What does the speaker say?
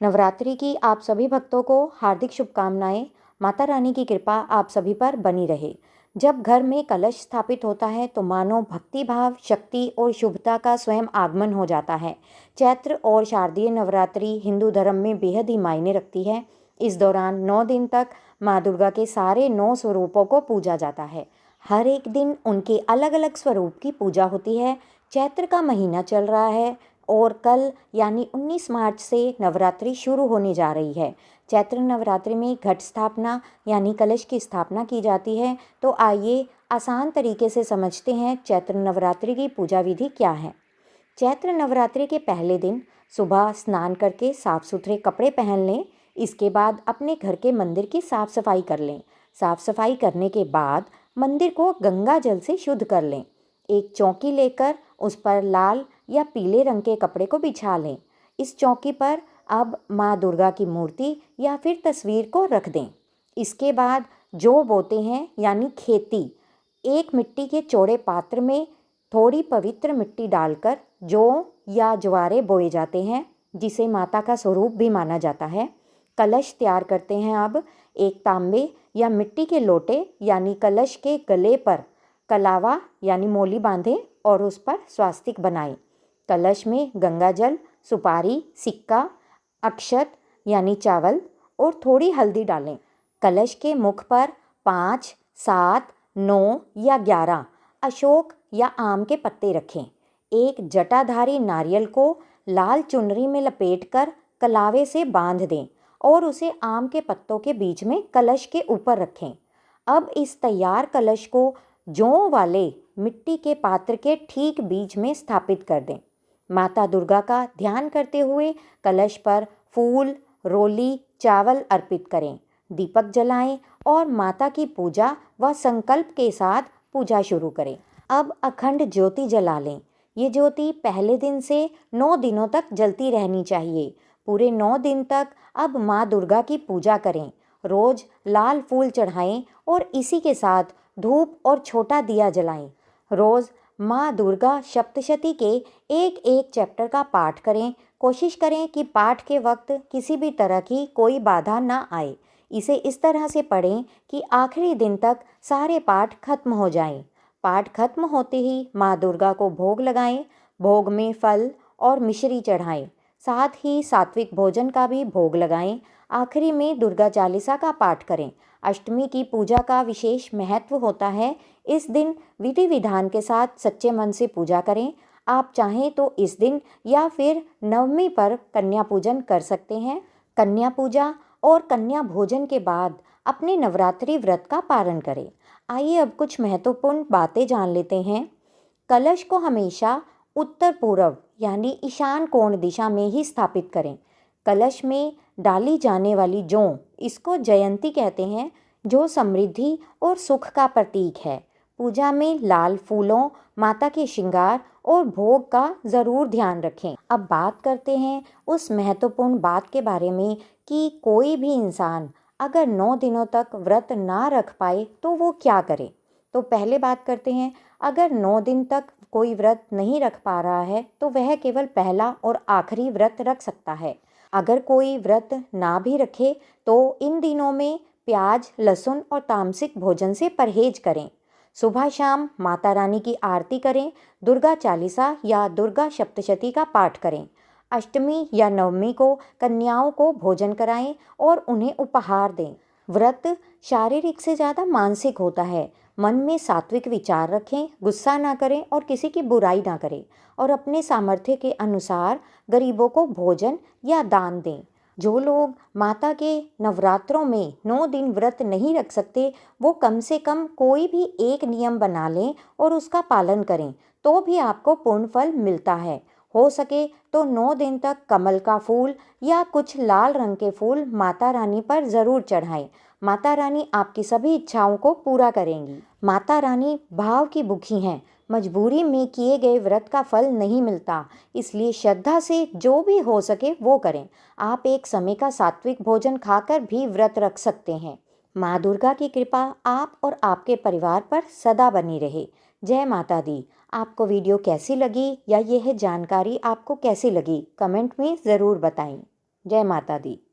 नवरात्रि की आप सभी भक्तों को हार्दिक शुभकामनाएं। माता रानी की कृपा आप सभी पर बनी रहे। जब घर में कलश स्थापित होता है तो मानो भक्ति भाव, शक्ति और शुभता का स्वयं आगमन हो जाता है। चैत्र और शारदीय नवरात्रि हिंदू धर्म में बेहद ही मायने रखती है। इस दौरान 9 दिन तक माँ दुर्गा के सारे 9 स्वरूपों को पूजा जाता है। हर एक दिन उनके अलग अलग स्वरूप की पूजा होती है। चैत्र का महीना चल रहा है और कल यानी 19 मार्च से नवरात्रि शुरू होने जा रही है। चैत्र नवरात्रि में घट स्थापना यानी कलश की स्थापना की जाती है। तो आइए आसान तरीके से समझते हैं चैत्र नवरात्रि की पूजा विधि क्या है। चैत्र नवरात्रि के पहले दिन सुबह स्नान करके साफ सुथरे कपड़े पहन लें। इसके बाद अपने घर के मंदिर की साफ सफाई कर लें। साफ सफाई करने के बाद मंदिर को गंगा जल से शुद्ध कर लें। एक चौकी लेकर उस पर लाल या पीले रंग के कपड़े को बिछा लें। इस चौकी पर अब माँ दुर्गा की मूर्ति या फिर तस्वीर को रख दें। इसके बाद जौ बोते हैं यानी खेती, एक मिट्टी के चौड़े पात्र में थोड़ी पवित्र मिट्टी डालकर जौ या ज्वारे बोए जाते हैं, जिसे माता का स्वरूप भी माना जाता है। कलश तैयार करते हैं। अब एक तांबे या मिट्टी के लोटे यानी कलश के गले पर कलावा यानी मोली बांधें और उस पर स्वास्तिक बनाएं। कलश में गंगा जल, सुपारी, सिक्का, अक्षत यानी चावल और थोड़ी हल्दी डालें। कलश के मुख पर 5, 7, 9 या 11 अशोक या आम के पत्ते रखें। एक जटाधारी नारियल को लाल चुनरी में लपेटकर कलावे से बांध दें और उसे आम के पत्तों के बीच में कलश के ऊपर रखें। अब इस तैयार कलश को जौ वाले मिट्टी के पात्र के ठीक बीच में स्थापित कर दें। माता दुर्गा का ध्यान करते हुए कलश पर फूल, रोली, चावल अर्पित करें। दीपक जलाएं और माता की पूजा व संकल्प के साथ पूजा शुरू करें। अब अखंड ज्योति जला लें। ये ज्योति पहले दिन से 9 दिनों तक जलती रहनी चाहिए। पूरे 9 दिन तक अब माँ दुर्गा की पूजा करें। रोज लाल फूल चढ़ाएं और इसी के साथ धूप और छोटा दिया जलाएं। रोज माँ दुर्गा सप्तशती के एक एक चैप्टर का पाठ करें। कोशिश करें कि पाठ के वक्त किसी भी तरह की कोई बाधा ना आए। इसे इस तरह से पढ़ें कि आखिरी दिन तक सारे पाठ खत्म हो जाएं। पाठ खत्म होते ही माँ दुर्गा को भोग लगाएं। भोग में फल और मिश्री चढ़ाएं। साथ ही सात्विक भोजन का भी भोग लगाएं। आखिरी में दुर्गा चालीसा का पाठ करें। अष्टमी की पूजा का विशेष महत्व होता है। इस दिन विधि विधान के साथ सच्चे मन से पूजा करें। आप चाहें तो इस दिन या फिर नवमी पर कन्या पूजन कर सकते हैं। कन्या पूजा और कन्या भोजन के बाद अपने नवरात्रि व्रत का पारण करें। आइए अब कुछ महत्वपूर्ण बातें जान लेते हैं। कलश को हमेशा उत्तर पूर्व यानी ईशान कोण दिशा में ही स्थापित करें। कलश में डाली जाने वाली जौ, इसको जयंती कहते हैं, जो समृद्धि और सुख का प्रतीक है। पूजा में लाल फूलों, माता के श्रृंगार और भोग का ज़रूर ध्यान रखें। अब बात करते हैं उस महत्वपूर्ण बात के बारे में कि कोई भी इंसान अगर 9 दिनों तक व्रत ना रख पाए तो वो क्या करे। तो पहले बात करते हैं, अगर 9 दिन तक कोई व्रत नहीं रख पा रहा है तो वह केवल पहला और आखिरी व्रत रख सकता है। अगर कोई व्रत ना भी रखे तो इन दिनों में प्याज, लहसुन और तामसिक भोजन से परहेज करें। सुबह शाम माता रानी की आरती करें। दुर्गा चालीसा या दुर्गा सप्तशती का पाठ करें। अष्टमी या नवमी को कन्याओं को भोजन कराएं और उन्हें उपहार दें। व्रत शारीरिक से ज़्यादा मानसिक होता है। मन में सात्विक विचार रखें, गुस्सा ना करें और किसी की बुराई ना करें और अपने सामर्थ्य के अनुसार गरीबों को भोजन या दान दें। जो लोग माता के नवरात्रों में 9 दिन व्रत नहीं रख सकते, वो कम से कम कोई भी एक नियम बना लें और उसका पालन करें, तो भी आपको पूर्ण फल मिलता है। हो सके तो 9 दिन तक कमल का फूल या कुछ लाल रंग के फूल माता रानी पर ज़रूर चढ़ाएं। माता रानी आपकी सभी इच्छाओं को पूरा करेंगी। माता रानी भाव की भूखी हैं। मजबूरी में किए गए व्रत का फल नहीं मिलता, इसलिए श्रद्धा से जो भी हो सके वो करें। आप एक समय का सात्विक भोजन खाकर भी व्रत रख सकते हैं। माँ दुर्गा की कृपा आप और आपके परिवार पर सदा बनी रहे। जय माता दी। आपको वीडियो कैसी लगी या यह जानकारी आपको कैसी लगी, कमेंट में ज़रूर बताएं। जय माता दी।